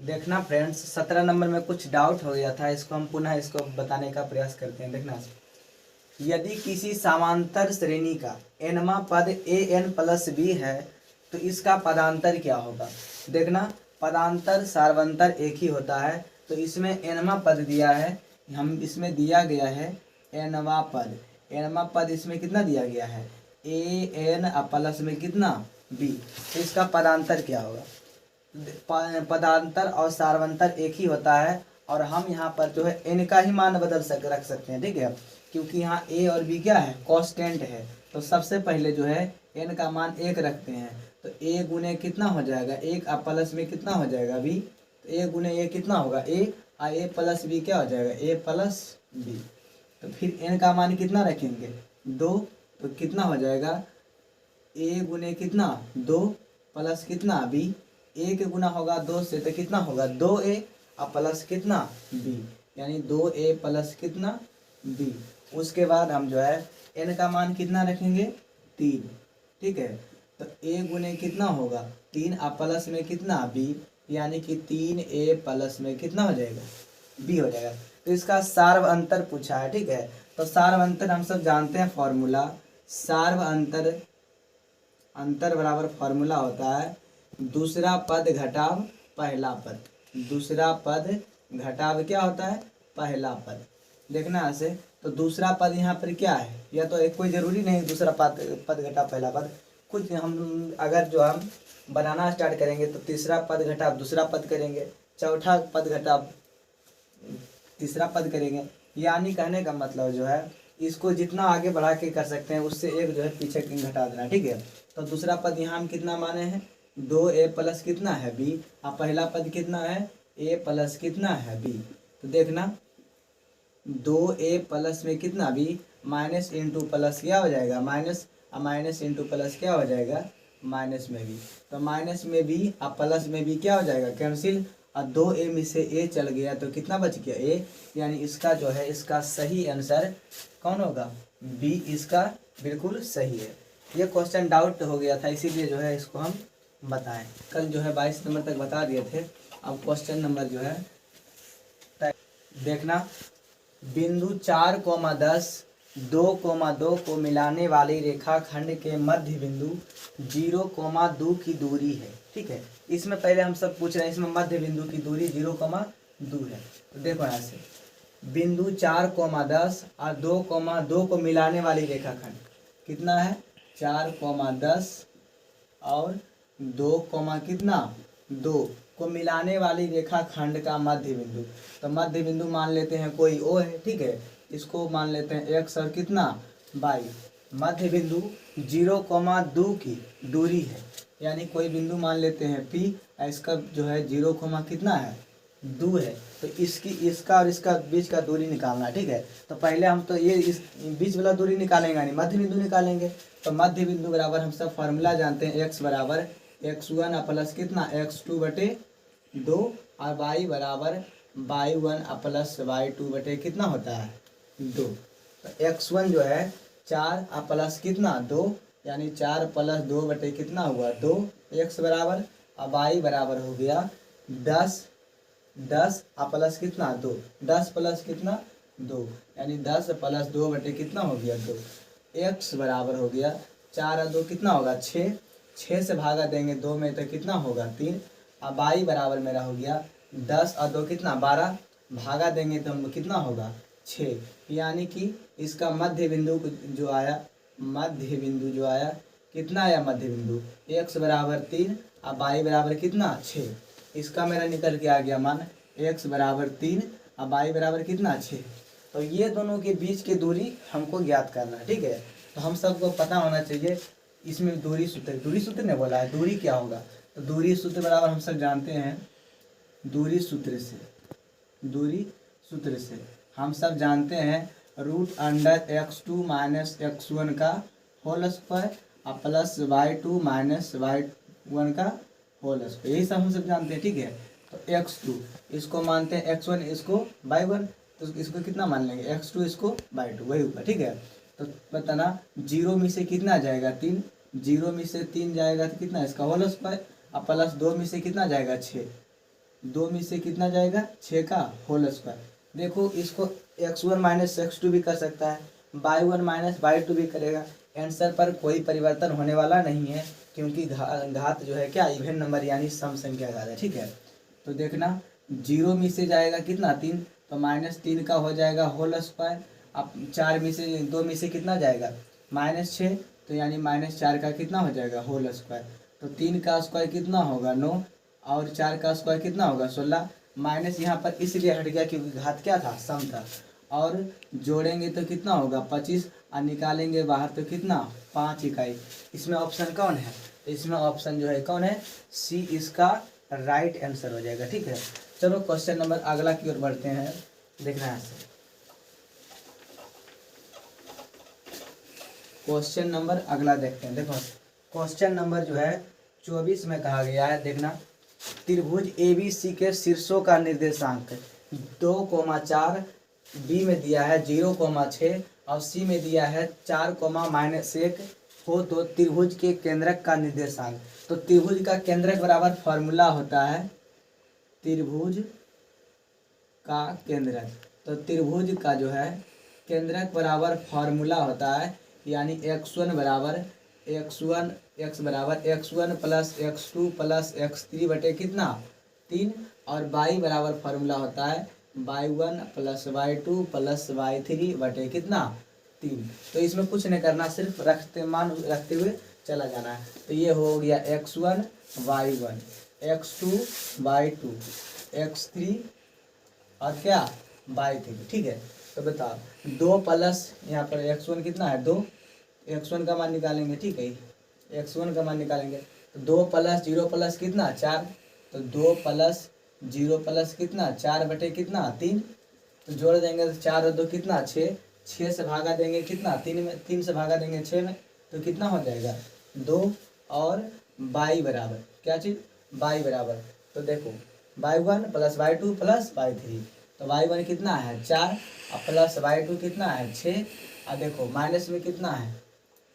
देखना friends, 17 number में कुछ डाउट हो गया था, इसको हम पुनः इसको बताने का प्रयास करते हैं। देखना, यदि किसी समांतर श्रेणी का nवा पद an प्लस बी है तो इसका पदांतर क्या होगा। देखना, पदांतर सार्वंतर एक ही होता है, तो इसमें nवा पद दिया है, हम इसमें दिया गया है nवा पद। nवा पद इसमें कितना दिया गया है, an प्लस में कितना b, तो इसका पदांतर क्या होगा। पदांतर और सार्वंतर एक ही होता है, और हम यहाँ पर जो है n का ही मान रख सकते हैं, ठीक है, क्योंकि यहाँ a और b क्या है, कांस्टेंट है। तो सबसे पहले जो है n का मान 1 रखते हैं, तो a गुने कितना हो जाएगा, 1 प्लस में कितना हो जाएगा b, तो a गुने a कितना होगा a, और a प्लस b क्या हो जाएगा, a प्लस b। तो फिर n का मान कितना रखेंगे 2, तो कितना हो जाएगा a गुने कितना 2 प्लस कितना b, एक गुना होगा 2 से तो कितना होगा 2a और प्लस कितना b, यानी 2a प्लस कितना b। उसके बाद हम जो है n का मान कितना रखेंगे 3, ठीक है, तो a गुने कितना होगा 3 और प्लस में कितना b, यानी कि 3a प्लस में कितना हो जाएगा b हो जाएगा। तो इसका सार्व अंतर पूछा है, ठीक है, तो सार्व अंतर हम सब जानते हैं फॉर्मूला, सार्व अंतर अंतर बराबर फॉर्मूला होता है दूसरा पद घटाव पहला पद, दूसरा पद घटाव क्या होता है पहला पद। देखना ऐसे, तो दूसरा पद यहाँ पर क्या है, या तो एक कोई जरूरी नहीं दूसरा पद घटाव पहला पद, कुछ हम अगर जो हम बनाना स्टार्ट करेंगे तो तीसरा पद घटाव दूसरा पद करेंगे, चौथा पद घटाव तीसरा पद करेंगे, यानी कहने का मतलब जो है इसको जितना आगे बढ़ा के कर सकते हैं उससे एक जो है पीछे घटा देना, ठीक है। तो दूसरा पद यहाँ हम कितना माने हैं 2a प्लस कितना है b, और पहला पद कितना है a प्लस कितना है b। तो देखना 2a प्लस में कितना b, माइनस इंटू प्लस क्या हो जाएगा माइनस, और माइनस इंटू प्लस क्या हो जाएगा माइनस में b, तो माइनस में b और प्लस में b क्या हो जाएगा कैंसिल, और 2a में से a चल गया तो कितना बच गया a, यानी इसका जो है इसका सही आंसर कौन होगा b, इसका बिल्कुल सही है। ये क्वेश्चन डाउट हो गया था, इसीलिए जो है इसको हम बताएं। कल जो है 22 नंबर तक बता दिए थे, अब क्वेश्चन नंबर जो है देखना, बिंदु 4,10 2,2 को मिलाने वाली रेखाखंड के मध्य बिंदु 0,2 की दूरी है, ठीक है। इसमें पहले हम सब पूछ रहे हैं, इसमें मध्य बिंदु की दूरी 0,2 है। तो देखो यहाँ से बिंदु 4,10 और 2,2 को मिलाने वाली रेखाखंड कितना है 4,10 और 2, कितना 2 को मिलाने वाली रेखाखंड का मध्य बिंदु, तो मध्य बिंदु मान लेते हैं कोई ओ है, ठीक है, इसको मान लेते हैं x और कितना y। मध्य बिंदु 0,2 की दूरी है, यानी कोई बिंदु मान लेते हैं p, इसका जो है 0, कितना है 2 है, तो इसका और इसका बीच का दूरी निकालना है, ठीक है। तो पहले हम तो ये इस बीच वाला दूरी निकालेंगे, यानी मध्य बिंदु निकालेंगे। तो मध्य बिंदु बराबर हम सब फार्मूला जानते हैं, x बराबर x1 प्लस कितना x2 बटे 2, और y बराबर y1 प्लस y2 बटे कितना होता है 2। तो x1 जो है 4 प्लस कितना 2, यानी 4 प्लस 2 बटे कितना हुआ 2, x बराबर, अब y बराबर हो गया 10 प्लस कितना 2, 10 प्लस कितना 2, यानी 10 प्लस 2 बटे कितना हो गया 2, x बराबर हो गया 4 और 2 कितना होगा 6, 6 से भागा देंगे 2 में तो कितना होगा 3, अब y बराबर मेरा हो गया 10 और 2 कितना 12, भागा देंगे तो कितना होगा 6, यानी कि इसका मध्य बिंदु जो आया, मध्य बिंदु जो आया कितना आया मध्य बिंदु x बराबर 3 और y बराबर कितना 6, इसका मेरा निकल के आ गया मान x बराबर 3 और y बराबर कितना 6। तो ये दोनों के बीच की दूरी हमको ज्ञात करना है, ठीक है। तो हम सबको पता होना चाहिए इसमें दूरी सूत्र ने बोला है दूरी क्या होगा, तो दूरी सूत्र बराबर हम सब जानते हैं, दूरी सूत्र से हम सब जानते हैं √x2 माइनस x1 का होल स्क्वायर और प्लस y2 माइनस y1 का होल स्क्वायर, यही सब हम सब जानते हैं, ठीक है। तो x2 इसको मानते हैं x1, इसको y1, तो इसको कितना मान लेंगे x2, इसको y2, वही ऊपर, ठीक है। तो बताना 0 में से कितना जाएगा 3, 0 में से 3 जाएगा तो कितना इसका होल स्क्वायर, और प्लस 2 में से कितना जाएगा 6, 2 में से कितना जाएगा 6 का होल स्क्वायर। देखो इसको x1 माइनस x2 भी कर सकता है, y1 माइनस y2 भी करेगा। आंसर पर कोई परिवर्तन होने वाला नहीं है क्योंकि घात जो है क्या इवन नंबर यानी सम संख्या घात है। ठीक है, तो देखना 0 में से जाएगा कितना 3, तो -3 का हो जाएगा होल स्क्वायर। अब 4 में से 2 में से कितना जाएगा -6, तो यानी -4 का कितना हो जाएगा होल स्क्वायर। तो 3 का स्क्वायर कितना होगा 9 और 4 का स्क्वायर कितना होगा 16। माइनस यहाँ पर इसलिए हट गया क्योंकि घात क्या था सम था। और जोड़ेंगे तो कितना होगा 25 और निकालेंगे बाहर तो कितना 5 इकाई। इसमें ऑप्शन कौन है, तो इसमें ऑप्शन जो है कौन है सी इसका राइट आंसर हो जाएगा। ठीक है, चलो क्वेश्चन नंबर अगला की ओर बढ़ते हैं। देखना है क्वेश्चन नंबर अगला देखते हैं। देखो क्वेश्चन नंबर जो है 24 में कहा गया है, देखना त्रिभुज ABC के शीर्षों का निर्देशांक 2,4, बी में दिया है 0,6 और सी में दिया है 4,-1 हो तो त्रिभुज के केंद्रक का निर्देशांक। तो त्रिभुज का केंद्रक बराबर फॉर्मूला होता है त्रिभुज का केंद्रक। तो त्रिभुज का जो है केंद्रक बराबर फॉर्मूला होता है यानी x1 बराबर x1 plus x2 plus x3 बटे कितना 3 और y बराबर फॉर्मूला होता है y1 plus y2 plus y3 बटे कितना 3। तो इसमें कुछ नहीं करना, सिर्फ मान रखते हुए चला जाना है। तो ये हो गया x1 y1 x2 y2 x3 और क्या y3। ठीक है, तो बताओ 2 प्लस यहाँ पर x1 कितना है 2, x1 का मान निकालेंगे। ठीक है, x1 का मान निकालेंगे तो 2 प्लस 0 प्लस कितना 4, तो 2 प्लस 0 प्लस कितना 4 बटे कितना 3। तो जोड़ देंगे तो 4 और 2 कितना 6, 6 से भागा देंगे कितना 3 में, 3 से भागा देंगे 6 में, तो कितना हो जाएगा 2 और y बराबर क्या चीज़ y बराबर। तो देखो y1 plus y2 plus y3, तो y1 कितना है 4 और प्लस y2 कितना है 6 और देखो माइनस में कितना है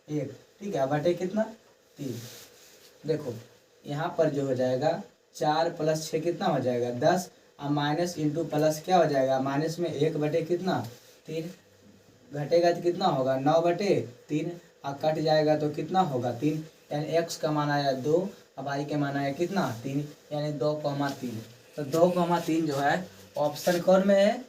1। ठीक है, बटे कितना 3। देखो यहाँ पर जो हो जाएगा 4 प्लस 6 कितना हो जाएगा 10 और माइनस इंटू प्लस क्या हो जाएगा माइनस में 1 बटे कितना 3, घटेगा तो कितना होगा 9 बटे 3 और कट जाएगा तो कितना होगा 3, यानी x का मान आया 2 और y के मान आया कितना 3 यानी 2,3। तो 2,3 जो है ऑप्शन कौन में है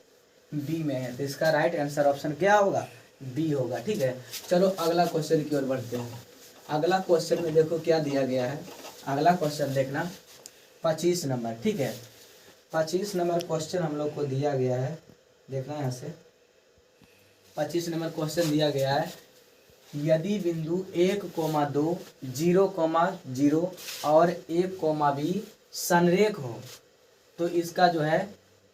बी में है। तो इसका राइट आंसर ऑप्शन क्या होगा बी होगा। ठीक है, चलो अगला क्वेश्चन की ओर बढ़ते हैं। अगला क्वेश्चन में देखो क्या दिया गया है। अगला क्वेश्चन देखना 25 नंबर। ठीक है, 25 नंबर क्वेश्चन हम लोग को दिया गया है। देखना यहाँ से 25 नंबर क्वेश्चन दिया गया है, यदि बिंदु 1,2 0,0 और 1,b संरेख हो तो इसका जो है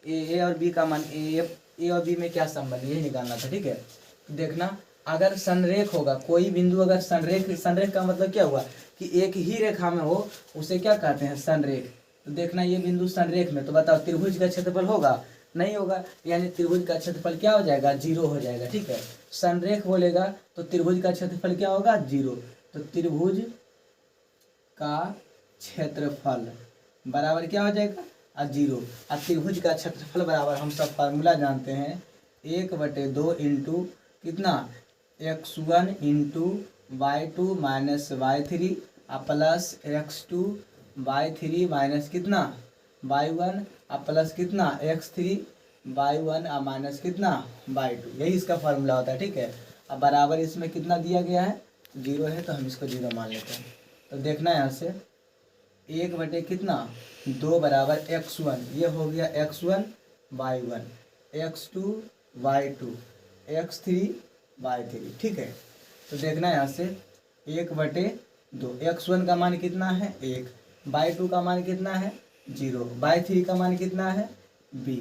ए और बी का मान ए और बी में क्या संबंध यही निकालना था। ठीक है, देखना अगर संरेख होगा कोई बिंदु, अगर संरेख का मतलब क्या हुआ कि एक ही रेखा में हो उसे क्या कहते हैं संरेख। तो देखना ये बिंदु संरेख में, तो बताओ त्रिभुज का क्षेत्रफल होगा नहीं होगा, यानी त्रिभुज का क्षेत्रफल क्या हो जाएगा 0 हो जाएगा। ठीक है, संरेख बोलेगा तो त्रिभुज का क्षेत्रफल क्या होगा 0। तो त्रिभुज का क्षेत्रफल बराबर क्या हो जाएगा 0 और त्रिभुज का क्षेत्रफल बराबर हम सब फार्मूला जानते हैं 1/2 इंटू कितना x1 into y2 minus y3 plus x2 y3 minus कितना y1 प्लस कितना x3 y1 माइनस कितना y2, यही इसका फार्मूला होता है। ठीक है, अब बराबर इसमें कितना दिया गया है 0 है तो हम इसको 0 मान लेते हैं। तो देखना यहाँ से 1 कितना 2 बराबर x1, ये हो गया x1 y1 x2 y2 x3 y3। ठीक है, तो देखना यहाँ से 1/2 x1 का मान कितना है 1, y2 का मान कितना है 0, y3 का मान कितना है b।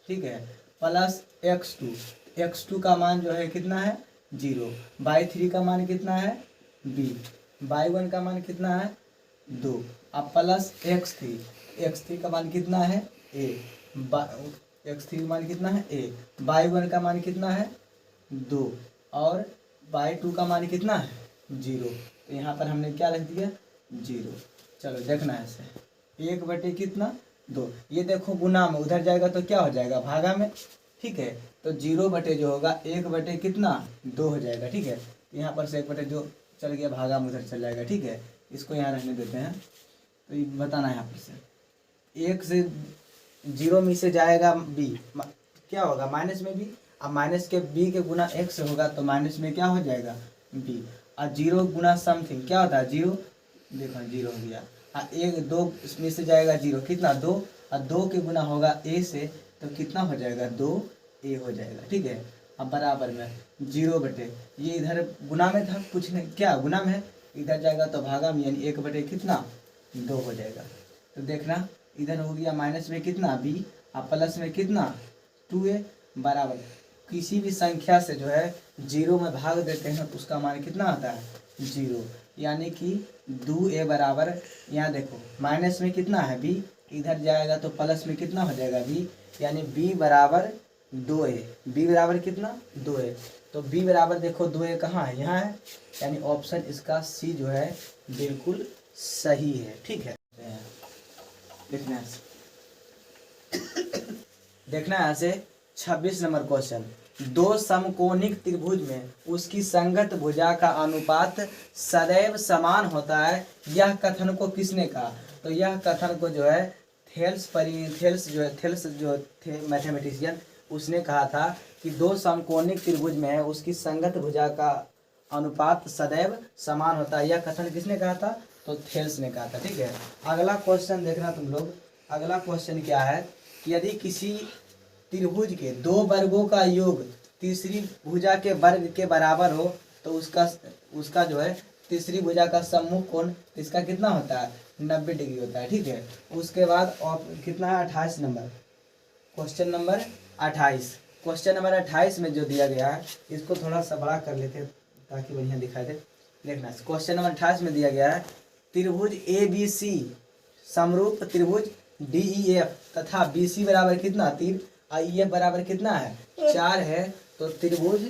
ठीक है, प्लस x2 का मान जो है कितना है 0, y3 का मान कितना है b, y1 का मान कितना है 2 अब प्लस x3 का मान कितना है a, x3 का मान कितना है a, y1 का मान कितना है 2 और y2 का मान कितना है 0। तो यहाँ पर हमने क्या रख दिया 0। चलो देखना है इसे 1 बटे कितना 2। ये देखो गुना में उधर जाएगा तो क्या हो जाएगा, भागा में, ठीक है। तो 0 बटे जो होगा 1 बटे कितना 2 हो जाएगा, ठीक है। यहाँ पर से 1 बटे 2 चल गया, भागा में उधर चल जाएगा, ठीक है। इसको यहाँ रहने देते हैं। तो ये बताना है यहाँ पर से 1 से 0 में से जाएगा b, क्या होगा माइनस में b। अब माइनस के b के गुना 1 से होगा तो माइनस में क्या हो जाएगा b। और 0 गुना समथिंग क्या होता है 0, देखो 0 हो गया। 1 2 इसमें से जाएगा 0 कितना 2, और 2 के गुना होगा a से तो कितना हो जाएगा 2a हो जाएगा, ठीक है। अब बराबर में 0 बटे, ये इधर गुना में था, कुछ नहीं क्या गुना में है, इधर जाएगा तो भागा में, यानी 1 बटे कितना 2 हो जाएगा। तो देखना इधर हो गया माइनस में कितना b, और प्लस में कितना 2a, बराबर किसी भी संख्या से जो है 0 में भाग देते हैं तो उसका मान कितना आता है 0, यानी कि 2a बराबर, यहाँ देखो माइनस में कितना है b, इधर जाएगा तो प्लस में कितना हो जाएगा b, यानी b बराबर 2a, b बराबर कितना 2a। तो b बराबर देखो 2a कहाँ है, यहाँ है, यानी ऑप्शन इसका सी जो है बिल्कुल सही है, ठीक है। देखना है ऐसे 26 नंबर क्वेश्चन, दो समकोणिक त्रिभुज में उसकी संगत भुजा का अनुपात सदैव समान होता है, यह कथन को किसने कहा। तो यह कथन को जो है थेल्स जो थे मैथमेटिशियन, उसने कहा था कि दो समकोणिक त्रिभुज में है उसकी संगत भुजा का अनुपात सदैव समान होता है, यह कथन किसने कहा था, तो थेल्स ने कहा था, ठीक है। अगला क्वेश्चन देखना तुम लोग, अगला क्वेश्चन क्या है कि यदि किसी त्रिभुज के दो वर्गों का योग तीसरी भुजा के वर्ग के बराबर हो तो उसका जो है तीसरी भुजा का सम्मुख कोण इसका कितना होता है 90 डिग्री होता है, ठीक है। उसके बाद कितना है 28 number, question number 28। Question number 28 में जो दिया गया है इसको थोड़ा सा बड़ा कर लेते हैं ताकि बढ़िया दिखाई दे। देखना क्वेश्चन नंबर 28 में दिया गया है त्रिभुज ABC समरूप त्रिभुज DEF तथा BC बराबर कितना 3 और EF बराबर कितना है 4 है। तो त्रिभुज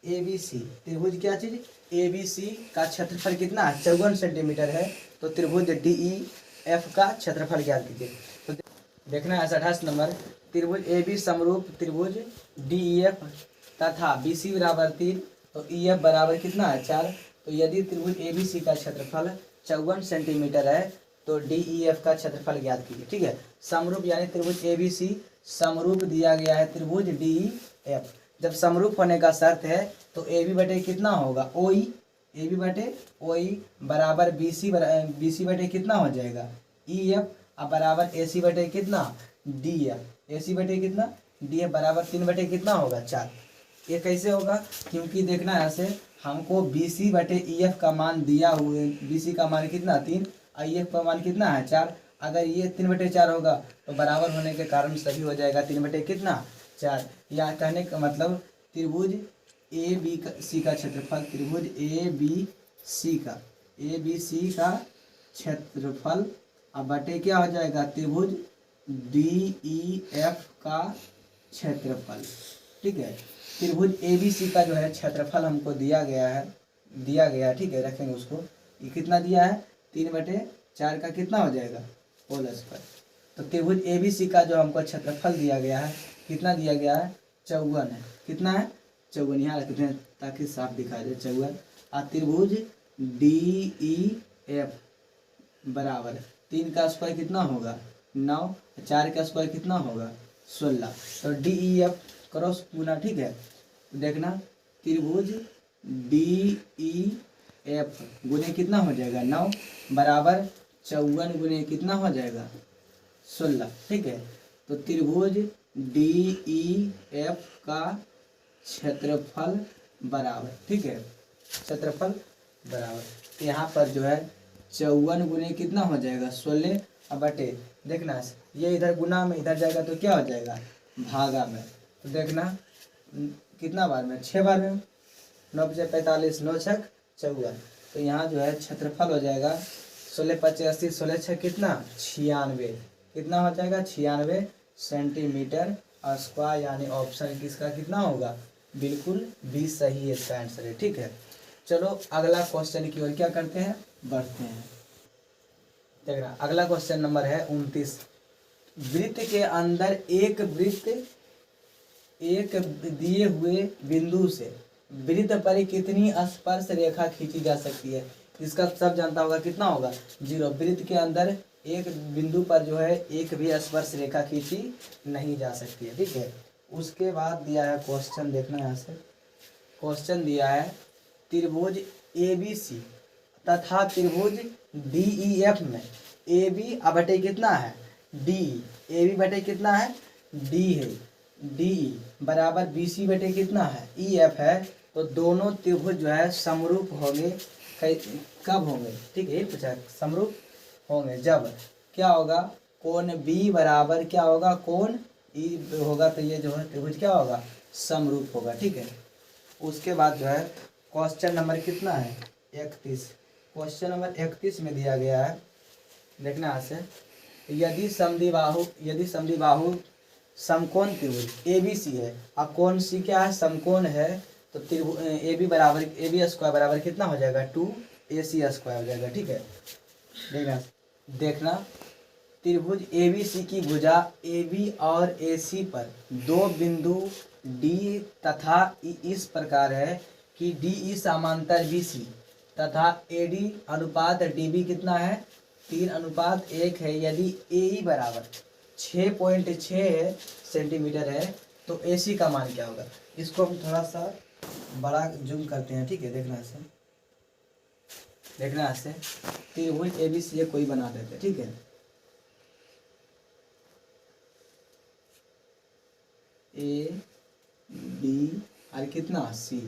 ABC, त्रिभुज क्या चीज ABC का क्षेत्रफल कितना है 54 सेंटीमीटर है। तो त्रिभुज DEF का क्षेत्रफल ज्ञात कीजिए। तो देखना है 28 नंबर, त्रिभुज AB समरूप त्रिभुज DEF तथा BC बराबर 3 तो EF बराबर कितना है 4। तो यदि त्रिभुज ABC का क्षेत्रफल 54 सेंटीमीटर है तो DEF का क्षेत्रफल ज्ञात कीजिए, ठीक है। समरूप यानी त्रिभुज ABC समरूप दिया गया है त्रिभुज DEF, जब समरूप होने का शर्त है तो AB बटे कितना होगा OE, AB बटे OE बराबर BC बटे कितना हो जाएगा EF अब बराबर AC बटे कितना DF, AC बटे कितना DF बराबर 3 बटे कितना होगा 4। ये कैसे होगा, क्योंकि देखना है ऐसे हमको BC बटे EF का मान दिया हुए, BC का मान कितना 3 और EF का मान कितना है 4। अगर ये 3 बटे 4 होगा तो बराबर होने के कारण सही हो जाएगा 3 बटे कितना 4। या कहने का मतलब त्रिभुज ABC का क्षेत्रफल, त्रिभुज ABC का क्षेत्रफल अब बटे क्या हो जाएगा त्रिभुज DEF का क्षेत्रफल, ठीक है। त्रिभुज ABC का जो है क्षेत्रफल हमको दिया गया, ठीक है, रखेंगे उसको। ये कितना दिया है 3 बटे 4 का कितना हो जाएगा होल स्क्वायर। तो त्रिभुज ABC का जो हमको क्षेत्रफल दिया गया है कितना दिया गया है 54 है, कितना है 54, यहाँ रखते हैं ताकि साफ दिखाई दे 54। और त्रिभुज DEF बराबर 3 का स्क्वायर कितना होगा 9, 4 का स्क्वायर कितना होगा 16। तो DEF क्रॉस गुना, ठीक है। देखना त्रिभुज DEF गुने कितना हो जाएगा 9 बराबर 54 गुने कितना हो जाएगा 16, ठीक है। तो त्रिभुज DEF का क्षेत्रफल बराबर, ठीक है, क्षेत्रफल बराबर तो यहाँ पर जो है 54 गुने कितना हो जाएगा 16 अब बटे, देखना ये इधर गुना में इधर जाएगा तो क्या हो जाएगा भागा में। तो देखना कितना बार में 6 बार में, 9 × 45 9 × 6 54। तो यहाँ जो है क्षेत्रफल हो जाएगा 16 × 5 = 80, 16 × 6 कितना 96, कितना हो जाएगा 96 सेंटीमीटर स्क्वायर, यानी ऑप्शन किसका कितना होगा बिल्कुल B सही इसका आंसर है, ठीक है। चलो अगला क्वेश्चन की ओर क्या करते हैं बढ़ते हैं। देखना अगला क्वेश्चन नंबर है 29। वृत्त के अंदर एक दिए हुए बिंदु से वृत्त पर कितनी स्पर्श रेखा खींची जा सकती है। इसका सब जानता होगा, कितना होगा 0। वृत्त के अंदर एक बिंदु पर जो है एक भी स्पर्श रेखा खींची नहीं जा सकती है, ठीक है। उसके बाद दिया है क्वेश्चन, देखना यहाँ से क्वेश्चन दिया है त्रिभुज ABC तथा त्रिभुज DEF में AB बटे कितना है DE, AB बटे कितना है D है, DE बराबर BC बटे कितना है EF है। तो दोनों त्रिभुज जो है समरूप होंगे, कब होंगे, ठीक है, ये पूछा है, समरूप होंगे जब क्या होगा, कोण B बराबर क्या होगा, कोण E होगा, तो ये जो है त्रिभुज क्या होगा, समरूप होगा, ठीक है। उसके बाद जो है क्वेश्चन नंबर कितना है 31, क्वेश्चन नंबर 31 में दिया गया है, देखना यहाँ से, यदि समद्विबाहु समकोण त्रिभुज ABC है और कोण C क्या है, समकोण है, तो त्रिभुज AB स्क्वायर बराबर कितना हो जाएगा 2AC स्क्वायर हो जाएगा, ठीक है। देखना त्रिभुज ABC की भुजा AB और AC पर दो बिंदु D तथा E इस प्रकार है कि DE समांतर BC तथा AD अनुपात DB कितना है 3:1 है। यदि AE बराबर 6.6 सेंटीमीटर है तो AC का मान क्या होगा। इसको हम थोड़ा सा बड़ा जूम करते हैं, ठीक है। देखना ऐसे त्रिभुज ABC कोई बना देते हैं, ठीक है। AB और कितना C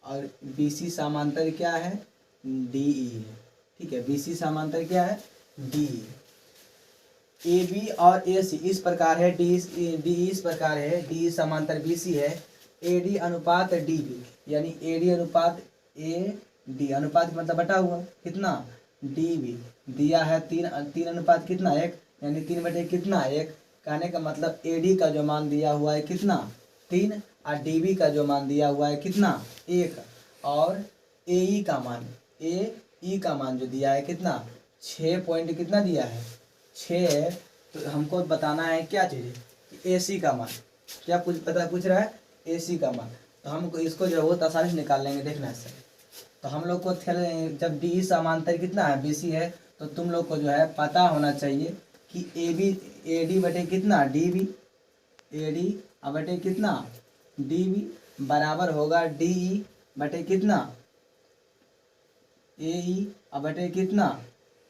और BC समांतर क्या है DE है, ठीक है। BC समांतर क्या है DE। AB और AC इस प्रकार है, DE इस प्रकार है, DE समांतर BC है, AD अनुपात DB यानी AD अनुपात AD अनुपात मतलब बटा हुआ कितना DB दिया है 3 अनुपात कितना 1 यानी 3 बटे कितना 1। कहने का मतलब AD का जो मान दिया हुआ है कितना 3 और DB का जो मान दिया हुआ है कितना 1 और AE का मान जो दिया है कितना 6 पॉइंट कितना दिया है 6 है। तो हमको बताना है क्या चीज़ AC का मान, क्या पूछ रहा है AC का मान। तो हमको इसको जो है बहुत आसानी से निकाल लेंगे। देखना से तो हम लोग को जब DE समांतर कितना है BC है तो तुम लोग को जो है पता होना चाहिए कि AD बटे कितना DB, AD बटे कितना DB बराबर होगा DE बटे कितना AE बटे कितना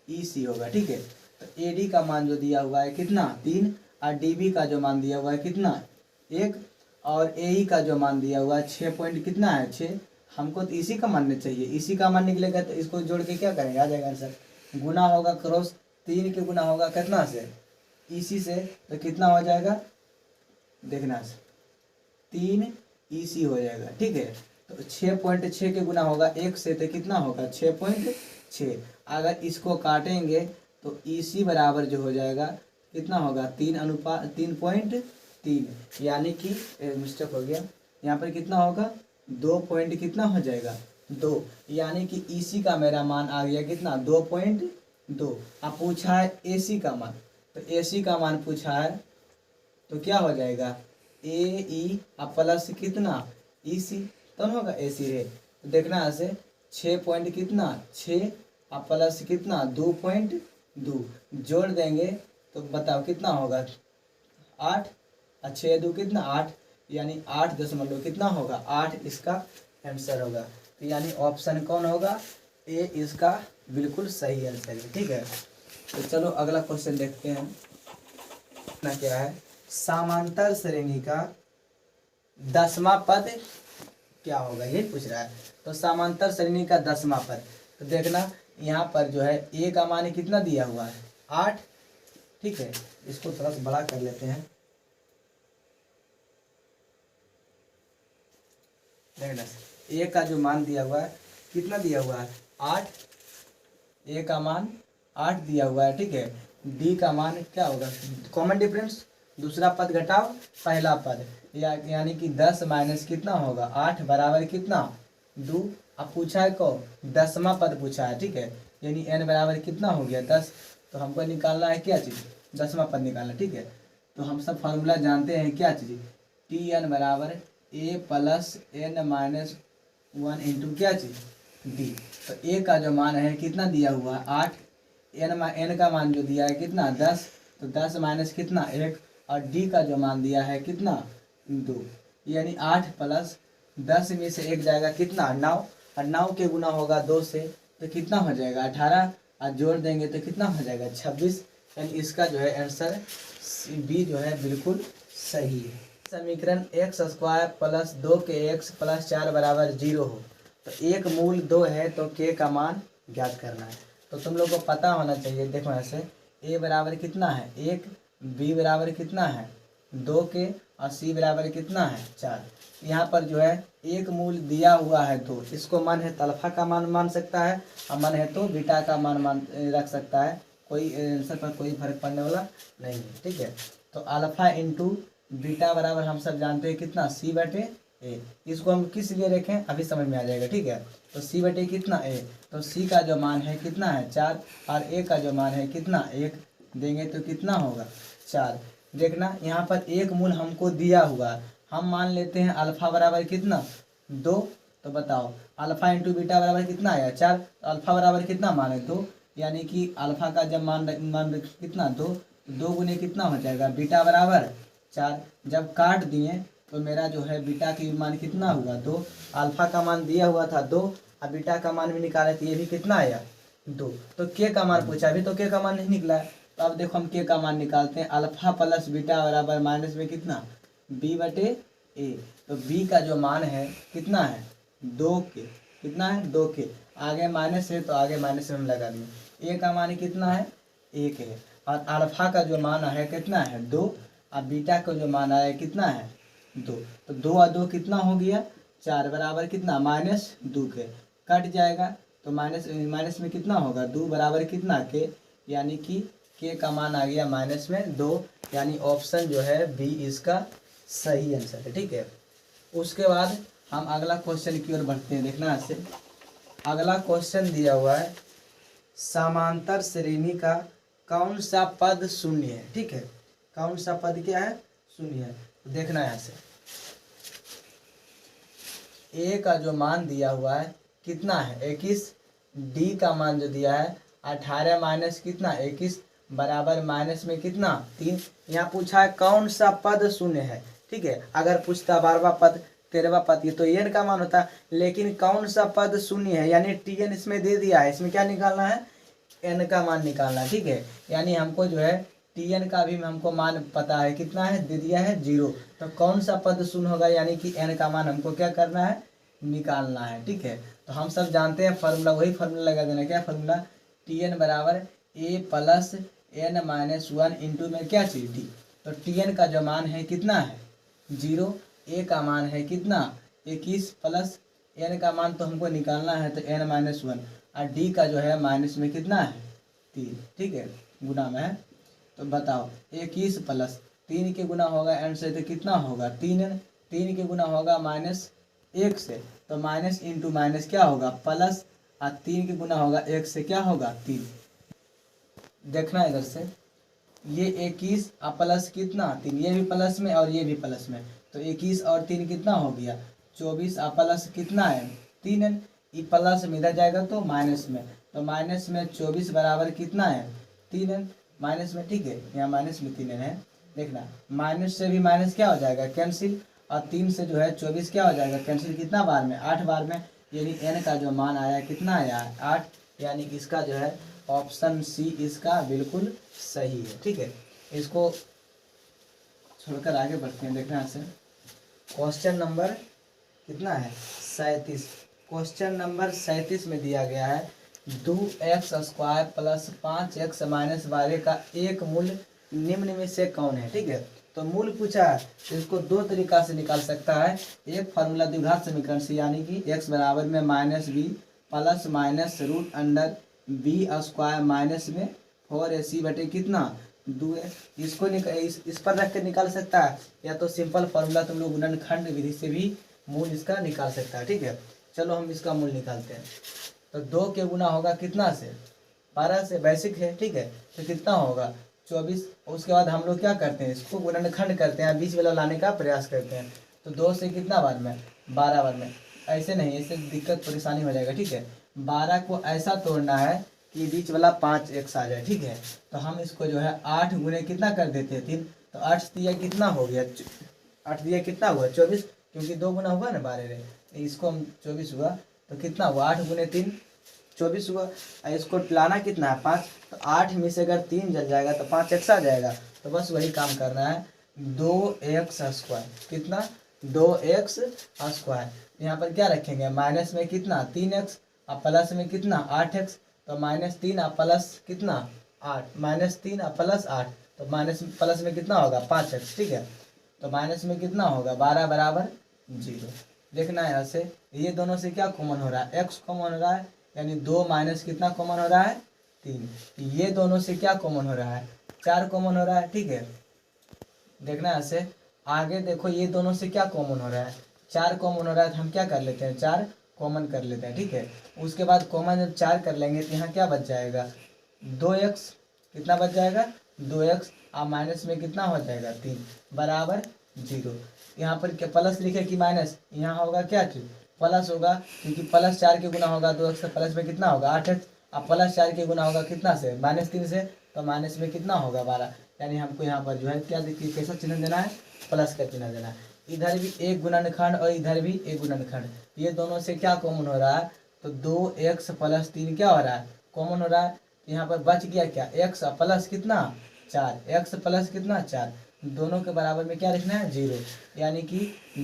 EC होगा, ठीक है। तो AD का मान जो दिया हुआ है कितना 3 और DB का जो मान दिया हुआ है कितना 1 और AE का जो मान दिया हुआ है 6 पॉइंट कितना है 6। हमको तो इसी का मानना चाहिए, इसी का मान निकलेगा तो इसको जोड़ के क्या करेंगे आ जाएगा आंसर। गुना होगा क्रॉस 3 के गुना होगा कितना से EC से, तो कितना हो जाएगा देखना से 3 EC हो जाएगा, ठीक है। तो 6.6 के गुना होगा 1 से तो कितना होगा 6.6। अगर इसको काटेंगे तो EC बराबर जो हो जाएगा कितना होगा 3.3 यानी कि मिस्टेक हो गया यहाँ पर कितना होगा 2 पॉइंट कितना हो जाएगा 2 यानी कि EC का मेरा मान आ गया कितना 2.2। अब पूछा है AC का मान, तो AC का मान पूछा है तो क्या हो जाएगा AE प्लस कितना EC तो होगा AC है। तो देखना ऐसे 6 पॉइंट कितना 6 प्लस कितना 2.2 जोड़ देंगे तो बताओ कितना होगा 8 और 6 2 कितना 8 यानी 8 दशमलव कितना होगा 8 इसका आंसर होगा। तो यानी ऑप्शन कौन होगा ए इसका बिल्कुल सही आंसर है, ठीक है। तो चलो अगला क्वेश्चन देखते हैं ना क्या है। समांतर श्रेणी का 10वां पद क्या होगा ये पूछ रहा है। तो समांतर श्रेणी का 10वां पद, तो देखना यहाँ पर जो है ए का मान कितना दिया हुआ है 8, ठीक है। इसको थोड़ा सा बड़ा कर लेते हैं। देखना ए का जो मान दिया हुआ है कितना दिया हुआ है 8, ए का मान 8 दिया हुआ है, ठीक है। डी का मान क्या होगा कॉमन डिफरेंस दूसरा पद घटाओ पहला पद यानी कि 10 माइनस कितना होगा 8 बराबर कितना 2। अब पूछा है को 10वां पद पूछा है, ठीक है। यानी n बराबर कितना हो गया 10। तो हमको निकालना है क्या चीज़ 10वां पद निकालना, ठीक है। तो हम सब फार्मूला जानते हैं क्या चीज़, टी एन बराबर ए प्लस एन माइनस 1 इंटू क्या चीज़ डी। तो ए का जो मान है कितना दिया हुआ है 8, एन का मान जो दिया है कितना 10, तो 10 माइनस कितना 1, और डी का जो मान दिया है कितना 2, यानी 8 प्लस 10 में से 1 जाएगा कितना 9, और 9 के गुना होगा 2 से तो कितना हो जाएगा 18, और जोड़ देंगे तो कितना हो जाएगा 26। यानी इसका जो है आंसर बी जो है बिल्कुल सही है। समीकरण एक्स स्क्वायर प्लस 2 के एक्स प्लस 4 बराबर 0 हो तो एक मूल 2 है तो के का मान ज्ञात करना है। तो तुम लोग को पता होना चाहिए, देखो ऐसे ए बराबर कितना है 1, बी बराबर कितना है 2 के, और सी बराबर कितना है 4। यहाँ पर जो है एक मूल दिया हुआ है 2, इसको मन है तो अल्फा का मान मान सकता है, और मन है तो बीटा का मान रख सकता है, कोई आंसर पर कोई फर्क पड़ने वाला नहीं है। ठीक है, तो अल्फा इंटू बीटा बराबर हम सब जानते हैं कितना सी बटे ए। इसको हम किस लिए रखें अभी समझ में आ जाएगा। ठीक है, तो सी बटे कितना ए, तो सी का जो मान है कितना है 4, और ए का जो मान है कितना 1 देंगे तो कितना होगा 4। देखना यहाँ पर एक मूल हमको दिया हुआ है, हम मान लेते हैं अल्फा बराबर कितना 2, तो बताओ अल्फा इंटू बीटा बराबर कितना आया 4, तो अल्फा बराबर कितना मान है 2, यानी कि अल्फा का जब मान कितना 2, 2 गुने कितना हो जाएगा बीटा बराबर 4। जब काट दिए तो मेरा जो है बीटा की मान कितना हुआ 2, अल्फा का मान दिया हुआ था 2, और बीटा का मान भी निकाले तो ये भी कितना आया 2। तो के का मान पूछा, अभी तो के का मान नहीं निकला है। तो अब देखो हम के का मान निकालते हैं, अल्फा प्लस बीटा बराबर माइनस में कितना बी बटे ए। तो बी का जो मान है कितना है 2 के, कितना है 2 के, आगे माइनस है तो आगे माइनस में हम लगा देंगे। ए का मान कितना है 1 है, और अल्फा का जो मान है कितना है 2, और बीटा का जो मान आया कितना है 2। तो 2 और 2 कितना हो गया 4 बराबर कितना -2 के, कट जाएगा तो माइनस में कितना होगा 2 बराबर कितना के, यानी कि के का मान आ गया माइनस में 2, यानी ऑप्शन जो है बी इसका सही आंसर है। ठीक है, उसके बाद हम अगला क्वेश्चन की ओर बढ़ते हैं। देखना ऐसे अगला क्वेश्चन दिया हुआ है, समांतर श्रेणी का कौन सा पद शून्य है। ठीक है, कौन सा पद क्या है शून्य है। देखना है ऐसे ए का जो मान दिया हुआ है कितना है 21, डी का मान जो दिया है 18 माइनस कितना 21 बराबर माइनस में कितना 3। यहाँ पूछा है कौन सा पद शून्य है। ठीक है, अगर पूछता 12वां पद 13वां पद ये तो एन का मान होता, लेकिन कौन सा पद शून्य है यानी टी एन इसमें दे दिया है, इसमें क्या निकालना है एन का मान निकालना है। ठीक है, यानी हमको जो है टी एन का भी हमको मान पता है कितना है दे दिया है 0, तो कौन सा पद शून्य होगा यानी कि एन का मान हमको क्या करना है निकालना है। ठीक है, तो हम सब जानते हैं फार्मूला, वही फार्मूला लगा देना, क्या फार्मूला टी एन बराबर ए प्लस एन माइनस 1 इंटू में क्या चीज डी। तो टी एन का जो मान है कितना है 0, ए का मान है कितना 21 प्लस एन का मान तो हमको निकालना है तो एन माइनस 1, और डी का जो है माइनस में कितना है 3। ठीक है, गुना में है, तो बताओ 21 प्लस 3 के गुना होगा एन से तो कितना होगा 3n, 3 के गुना होगा -1 से तो माइनस इंटू माइनस क्या होगा प्लस, और 3 के गुना होगा 1 से क्या होगा 3। देखना इधर से ये 21 और प्लस कितना 3, ये भी प्लस में और ये भी प्लस में, तो 21 और 3 कितना हो गया 24, और प्लस कितना है 3n, ये प्लस में इधर जाएगा तो माइनस में, तो माइनस में 24 बराबर कितना है 3n माइनस में। ठीक है, यहाँ माइनस में 3n है। देखना माइनस से भी माइनस क्या हो जाएगा कैंसिल, और 3 से जो है 24 क्या हो जाएगा कैंसिल, कितना बार में 8 बार में, यानी n का जो मान आया कितना आया 8, यानी कि इसका जो है ऑप्शन सी इसका बिल्कुल सही है। ठीक है, इसको छोड़कर आगे बढ़ते हैं। देखना से क्वेश्चन नंबर कितना है 37, क्वेश्चन नंबर 37 में दिया गया है 2x² प्लस 5x माइनस 12 का एक मूल निम्न में से कौन है। ठीक है, तो मूल पूछा है तो इसको दो तरीका से निकाल सकता है, एक फार्मूला द्विघात समीकरण से, यानी कि x बराबर में -b plus minus root under b square minus में 4ac बटे कितना 2a, इसको इस पर रख कर निकाल सकता है, या तो सिंपल फार्मूला तुम लोग गुणनखंड विधि से भी मूल इसका निकाल सकता है। ठीक है, चलो हम इसका मूल निकालते हैं। तो 2 के गुना होगा कितना से 12 से, बेसिक है। ठीक है, तो कितना होगा 24। उसके बाद हम लोग क्या करते हैं, इसको गुणनखंड करते हैं, बीच वाला लाने का प्रयास करते हैं। तो 2 से कितना बार में, 12 बार में। ऐसे नहीं, इससे दिक्कत परेशानी हो जाएगा, ठीक है। 12 को ऐसा तोड़ना है कि बीच वाला 5 एक्स आ जाए, ठीक है। तो हम इसको जो है 8 गुने कितना कर देते हैं, 3। तो 8 दिया कितना हो गया, 8 दिया कितना हुआ 24, क्योंकि 2 गुना हुआ ना 12 रे, इसको हम 24 हुआ। तो कितना हुआ 8 गुने 3 24 हुआ। और इसको लाना कितना है 5। तो 8 में से अगर 3 जल जाएगा तो 5 एक्स आ जाएगा। तो बस वही काम करना है, 2x²। कितना, 2x²। यहाँ पर क्या रखेंगे, माइनस में कितना 3x और प्लस में कितना 8x। तो -3 और प्लस कितना 8, -3 और प्लस 8। तो माइनस प्लस में कितना होगा 5x, ठीक है। तो माइनस में कितना होगा 12 बराबर 0। देखना है यहाँ से, ये दोनों से क्या कॉमन हो रहा है, x कॉमन हो रहा है, यानी 2 माइनस कितना कॉमन हो रहा है 3। ये दोनों से क्या कॉमन हो रहा है, 4 कॉमन हो रहा है, ठीक है। देखना है यहाँ से, आगे देखो ये दोनों से क्या कॉमन हो रहा है, 4 कॉमन हो रहा है। तो हम क्या कर लेते हैं, 4 कॉमन कर लेते हैं, ठीक है। उसके बाद कॉमन जब 4 कर लेंगे तो यहाँ क्या बच जाएगा 2x। कितना बच जाएगा 2x, और माइनस में कितना हो जाएगा 3 बराबर 0। यहाँ पर क्या प्लस लिखे कि माइनस, यहाँ होगा क्या चीज प्लस होगा, क्योंकि प्लस 4 के गुना होगा 2x, तो प्लस में कितना होगा 8x। और प्लस 4 के गुना होगा कितना से -3 से, तो माइनस में कितना होगा 12। यानी हमको यहाँ पर जो है क्या देखिए कैसा चिन्ह देना है, प्लस का चिन्ह देना है। इधर भी एक गुणनखंड और इधर भी एक गुणनखंड, ये दोनों से क्या कॉमन हो रहा है, तो 2x + 3 क्या हो रहा है कॉमन हो रहा है। यहाँ पर बच गया क्या, x प्लस कितना 4, x प्लस कितना 4, दोनों के बराबर में क्या लिखना है 0। यानी कि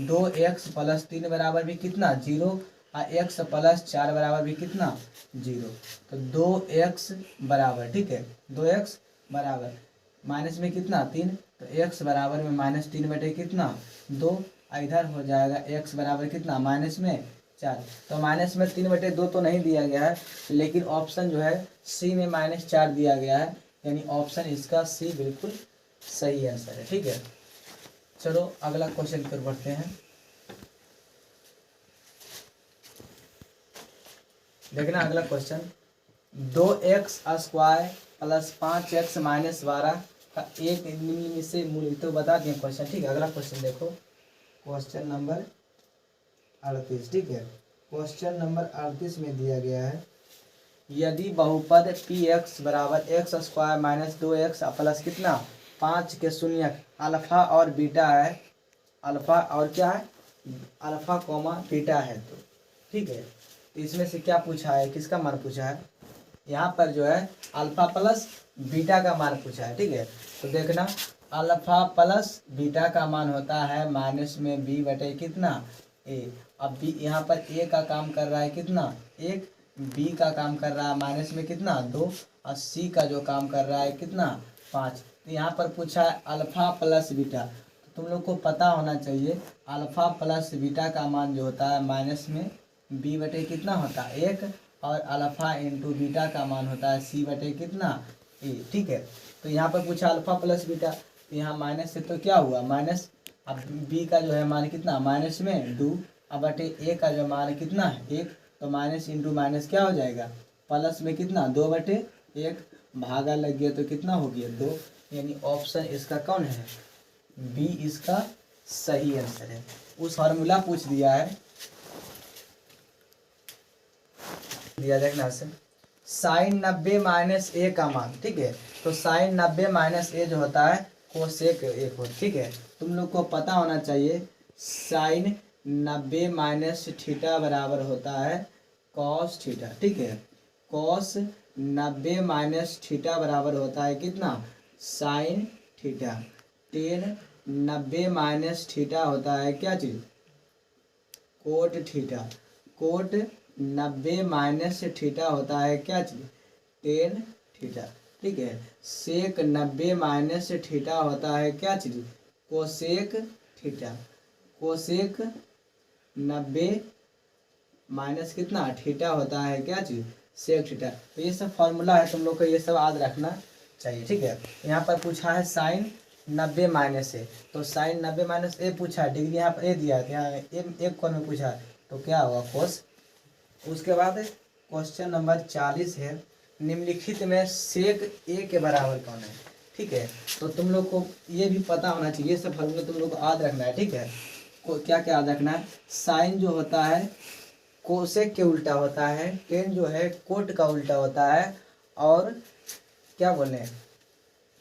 2x + 3 बराबर भी कितना 0, और x + 4 बराबर भी कितना 0। तो 2x बराबर, ठीक है, 2x बराबर माइनस में कितना 3, तो x बराबर में -3 बटे कितना 2। इधर हो जाएगा x बराबर कितना माइनस में 4। तो माइनस में 3 बटे 2 तो नहीं दिया गया है, लेकिन ऑप्शन जो है सी में -4 दिया गया है, यानी ऑप्शन इसका सी बिल्कुल सही आंसर है, ठीक है। चलो अगला क्वेश्चन पर बढ़ते हैं। देखना अगला क्वेश्चन, 2x² + 5x - 12 का एक निम्न से मूल तो बता दें क्वेश्चन, ठीक है। अगला क्वेश्चन देखो, क्वेश्चन नंबर 38, ठीक है। क्वेश्चन नंबर 38 में दिया गया है, यदि बहुपद px बराबर x² - 2x प्लस कितना 5 के शून्यक अल्फा और बीटा है, अल्फा और क्या है अल्फा कॉमा बीटा है, तो ठीक है। तो इसमें से क्या पूछा है, किसका मान पूछा है, यहाँ पर जो है अल्फा प्लस बीटा का मान पूछा है, ठीक है। तो देखना अल्फा प्लस बीटा का मान होता है माइनस में b बटे कितना a। अब b यहाँ पर a का काम कर रहा है कितना 1, b का काम कर रहा है माइनस में कितना 2, और c का जो काम कर रहा है कितना 5। तो यहाँ पर पूछा है अल्फा प्लस बीटा, तो तुम लोग को पता होना चाहिए अल्फा प्लस बीटा का मान जो होता है माइनस में b बटे कितना होता है 1, और अल्फा इंटू बीटा का मान होता है c बटे कितना a, ठीक है। तो यहाँ पर पूछा अल्फा प्लस बीटा, तो यहाँ माइनस से तो क्या हुआ माइनस, अब b का जो है मान कितना माइनस में 2, अब बटे a का जो मान कितना है 1, तो माइनस इंटू माइनस क्या हो जाएगा प्लस में कितना 2 बटे 1, भागा लग गया तो कितना हो गया 2। यानी ऑप्शन इसका कौन है बी इसका सही आंसर है। उस फार्मूला पूछ दिया है, दिया देखना से sin 90 - a का मान, ठीक है। तो sin 90 - a जो होता है कोसेक 1 हो, ठीक है। तुम लोग को पता होना चाहिए sin 90 - थीटा बराबर होता है cos थीटा, ठीक है। cos 90 - थीटा बराबर होता है कितना sin थीटा। tan 90 - थीटा होता है क्या चीज कोट थीटा। कोट 90 - थीटा होता है क्या चीज टेन थीटा, ठीक है। सेक 90 - थीटा होता है क्या चीज कोसेक थीटा। कोसेक 90 माइनस कितना थीटा होता है क्या चीज सेक थीटा। तो ये सब फॉर्मूला है, तुम लोग को ये सब याद रखना चाहिए, ठीक है। यहाँ पर पूछा है साइन 90 - a, तो साइन 90 - a पूछा है, डिग्री यहाँ पर ए दिया है, यहाँ एक कोण में पूछा है, तो क्या होगा कोस। उसके बाद क्वेश्चन नंबर 40 है, निम्नलिखित में सेक ए के बराबर कौन है, ठीक है। तो तुम लोग को ये भी पता होना चाहिए, सब फॉर्मूला तुम लोग को याद रखना है, ठीक है। क्या क्या याद रखना है, साइन जो होता है कोसेक के उल्टा होता है, टेन जो है कोट का उल्टा होता है, और क्या बोले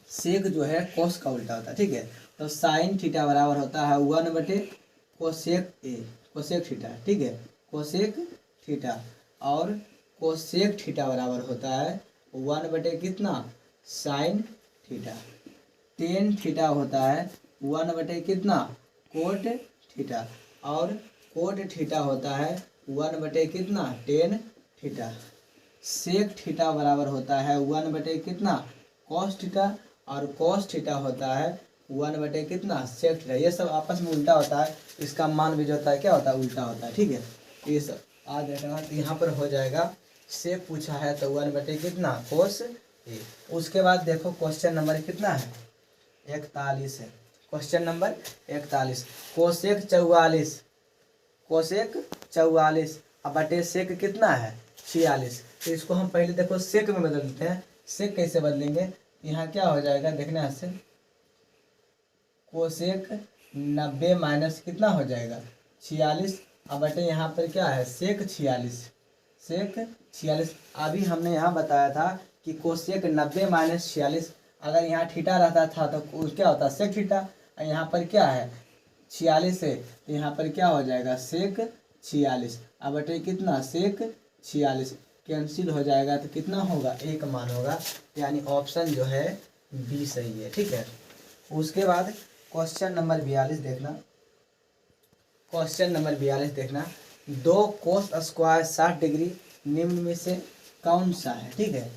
सेक जो है कोस का उल्टा होता है, ठीक है। तो साइन थीटा बराबर होता है 1/, कोसेक ए, कोसेक थीटा, ठीक है, कोसेक थीटा, और कोसेक थीटा बराबर होता है 1/, कितना, साइन थीटा। टेन थीटा होता है 1/, कितना, कोट थीटा, और कोट थीटा होता है 1/, कितना, टेन थीटा। सेक थीटा बराबर होता है 1/, कितना, कॉस थीटा, और कॉस थीटा होता है 1/, कितना, सेक थीटा। ये सब आपस में उल्टा होता है, इसका मान भी जो होता है क्या होता है, उल्टा होता है, ठीक है। ये सब आज रखना, तो यहाँ पर हो जाएगा सेक पूछा है तो 1/, कितना, कोस ए। उसके बाद देखो क्वेश्चन नंबर कितना है, 41 है। क्वेश्चन नंबर 41, कोसेक 44, कोसेक 44 अब बटे सेक कितना है 46। तो इसको हम पहले देखो सेक में बदल देते हैं। सेक कैसे बदलेंगे, यहाँ क्या हो जाएगा देखना है, से कोसेक 90 माइनस कितना हो जाएगा 46, अब बटे यहाँ पर क्या है सेक 46, सेक 46। अभी हमने यहाँ बताया था कि कोसेक 90 माइनस 46, अगर यहाँ थीटा रहता था तो क्या होता सेक थीटा, और यहाँ पर क्या है 46 है, तो यहाँ पर क्या हो जाएगा सेक 46, अब बटे कितना सेक 46, कैंसिल हो जाएगा तो कितना होगा, एक मान होगा, यानी ऑप्शन जो है बी सही है, ठीक है। उसके बाद क्वेश्चन नंबर 42 देखना, क्वेश्चन नंबर 42 देखना, 2 कोस स्क्वायर 60 डिग्री निम्न में से कौन सा है, ठीक है।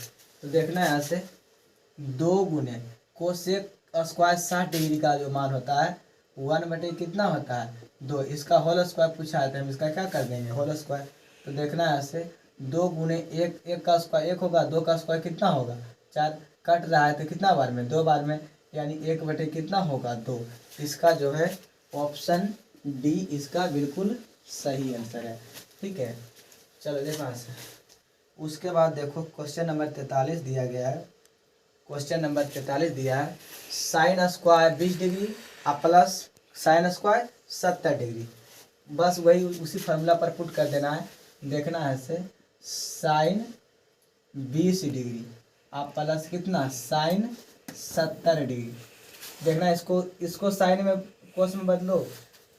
तो देखना यहाँ से 2 गुने कोसेक स्क्वायर 60 डिग्री का जो मान होता है 1/, कितना होता है 2, इसका होल स्क्वायर पूछा है तो हम इसका क्या कर देंगे होल स्क्वायर। तो देखना यहाँ से 2 गुने 1, 1 का स्क्वायर 1 होगा, 2 का स्क्वायर कितना होगा 4, कट रहा है तो कितना बार में 2 बार में, यानी 1/, कितना होगा 2। इसका जो है ऑप्शन डी इसका बिल्कुल सही आंसर है, ठीक है। चलो देखो यहाँ से उसके बाद देखो क्वेश्चन नंबर 43 दिया गया है, क्वेश्चन नंबर 43 दिया है, sine square 20 degree plus sine square 70 degree, बस वही उसी फार्मूला पर पुट कर देना है। देखना है से साइन 20 डिग्री प्लस कितना साइन 70 डिग्री, देखना इसको साइन में कोस में बदलो,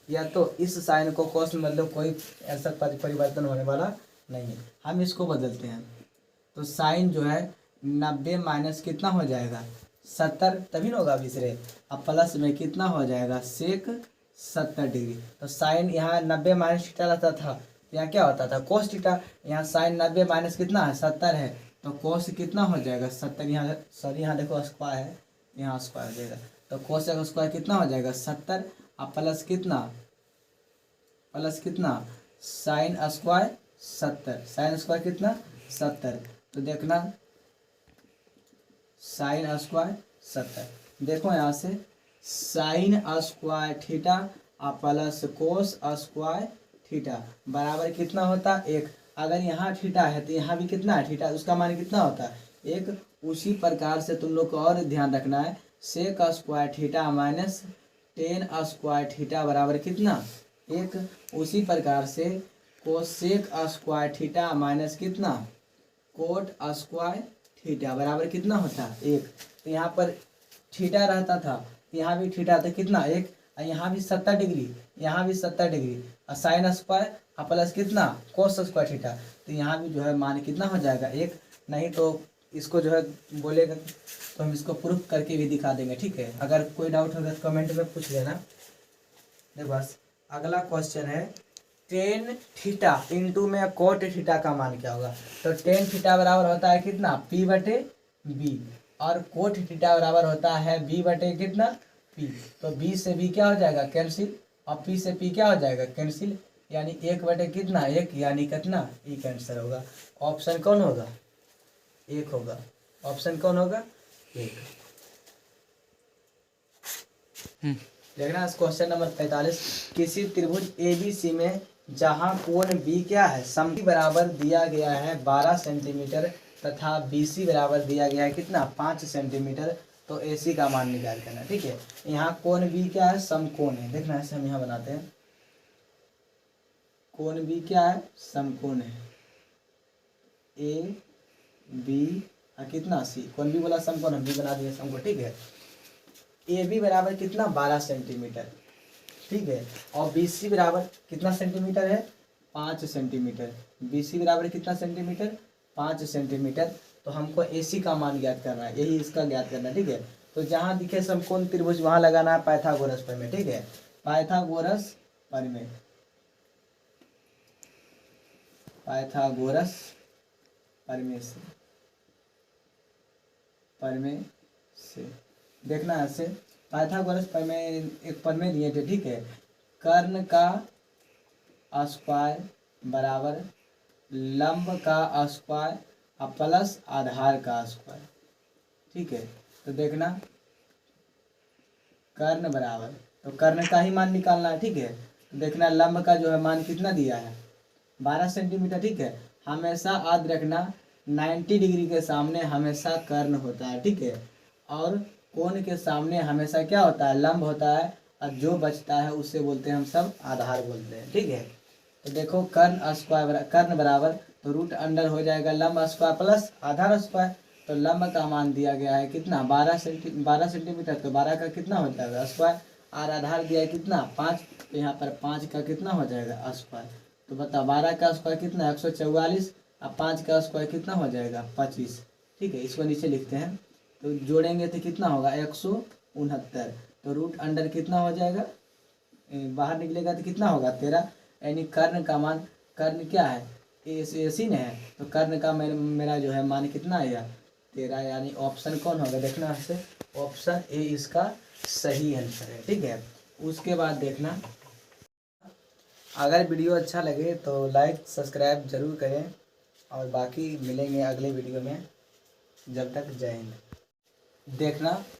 या तो इस साइन को कोस में बदलो, कोई ऐसा परिवर्तन होने वाला नहीं है। हम इसको बदलते हैं, तो साइन जो है 90 माइनस कितना हो जाएगा 70, तभी ना होगा बिसरे, अब प्लस में कितना हो जाएगा सेक 70 डिग्री। तो साइन यहाँ 90 माइनस थीटा रहता था, यहाँ क्या होता था कोस थीटा, यहाँ साइन 90 माइनस कितना है 70 है, तो कोस कितना हो जाएगा 70, यहाँ सॉरी यहाँ देखो स्क्वायर है, यहाँ स्क्वायर हो जाएगा, तो कोस का स्क्वायर कितना हो जाएगा 70, अब प्लस कितना साइन स्क्वायर 70, साइन स्क्वायर कितना 70, तो देखना साइन स्क्वायर 70, देखो यहाँ से sine square theta plus cos square theta बराबर कितना होता है 1। अगर यहाँ थीटा है तो यहाँ भी कितना है थीटा, उसका मान कितना होता है 1। उसी प्रकार से तुम लोग को और ध्यान रखना है, sec square theta minus tan square theta बराबर कितना 1। उसी प्रकार से कोसेक स्क्वायर थीटा माइनस कितना कोट स्क्वायर थीटा बराबर कितना होता है 1। तो यहाँ पर थीटा रहता था, यहाँ भी थीटा था कितना 1, और यहाँ भी 70 डिग्री, यहाँ भी 70 डिग्री, और साइन स्क्वायर प्लस कितना कोस स्क्वायर थीटा, तो यहाँ भी जो है मान कितना हो जाएगा 1। नहीं तो इसको जो है बोलेगा तो हम इसको प्रूफ करके भी दिखा देंगे, ठीक है। अगर कोई डाउट होगा तो कमेंट में पूछ लेना। देखो बस अगला क्वेश्चन है टेन थीटा इंटू में कोट थीटा का मान क्या होगा। तो टेन थीटा बराबर होता है कितना P/B, और कोट थीटा बराबर होता है B/ कितना P। तो B से B क्या हो जाएगा कैंसिल, और P से P क्या हो जाएगा कैंसिल, यानी 1/, कितना 1, यानी कितना एक आंसर होगा। ऑप्शन कौन होगा 1 होगा, ऑप्शन कौन होगा 1। देखना क्वेश्चन नंबर 45, किसी त्रिभुज ABC में जहां कोण B क्या है सममिति बराबर दिया गया है 12 सेंटीमीटर तथा BC बराबर दिया गया है कितना 5 सेंटीमीटर, तो AC का मान निकाल करना। ठीक है, यहाँ कोण B क्या है, समकोण है। देखना ऐसे हम यहाँ बनाते हैं, कोण B क्या है, समकोण है। AB कितना C, कोण B बोला समकोण, हम भी बना दिए समकोण। ठीक है, AB बराबर कितना 12 सेंटीमीटर। ठीक है, और BC बराबर कितना सेंटीमीटर है, 5 सेंटीमीटर। BC बराबर कितना सेंटीमीटर, 5 सेंटीमीटर। तो हमको AC का मान ज्ञात करना है, यही इसका ज्ञात करना है। ठीक है, तो जहाँ दिखे समकोण त्रिभुज वहाँ लगाना है पाइथागोरस प्रमेय। ठीक है, पाइथागोरस प्रमेय, पाइथागोरस प्रमेय से देखना है। ऐसे पाइथागोरस प्रमेय एक प्रमेय दिए थे। ठीक है, कर्ण का स्क्वायर बराबर लंब का स्क्वायर प्लस आधार का स्क्वायर। ठीक है, तो देखना कर्ण बराबर, तो कर्ण का ही मान निकालना है। ठीक है, तो देखना लंब का जो है मान कितना दिया है, 12 सेंटीमीटर। ठीक है, हमेशा याद रखना 90 डिग्री के सामने हमेशा कर्ण होता है। ठीक है, और कोण के सामने हमेशा क्या होता है, लंब होता है, और जो बचता है उससे बोलते हैं हम सब आधार बोलते हैं। ठीक है, तो देखो कर्ण स्क्वायर कर्ण बराबर, तो रूट अंडर हो जाएगा लंब स्क्वायर प्लस आधार स्क्वायर। तो लंब का मान दिया गया है कितना, 12 सेंटीमीटर। तो 12 का कितना हो जाएगा स्क्वायर, और आधार दिया है कितना 5, तो यहाँ पर 5 का कितना हो जाएगा स्क्वायर। तो बताओ 12 का स्क्वायर कितना 144, अब 5 का स्क्वायर कितना हो जाएगा 25। ठीक है, इसको नीचे लिखते हैं, तो जोड़ेंगे तो कितना होगा 169। तो रूट अंडर कितना हो जाएगा, बाहर निकलेगा तो कितना होगा 13। यानी कर्ण का मान, कर्ण क्या है AC ने है, तो कर्ण का मेरा जो है मान कितना आएगा 13। यानी ऑप्शन कौन होगा, देखना ऐसे ऑप्शन A इसका सही आंसर है। ठीक है, उसके बाद देखना, अगर वीडियो अच्छा लगे तो लाइक सब्सक्राइब जरूर करें, और बाकी मिलेंगे अगले वीडियो में। जब तक जय हिंद। देखना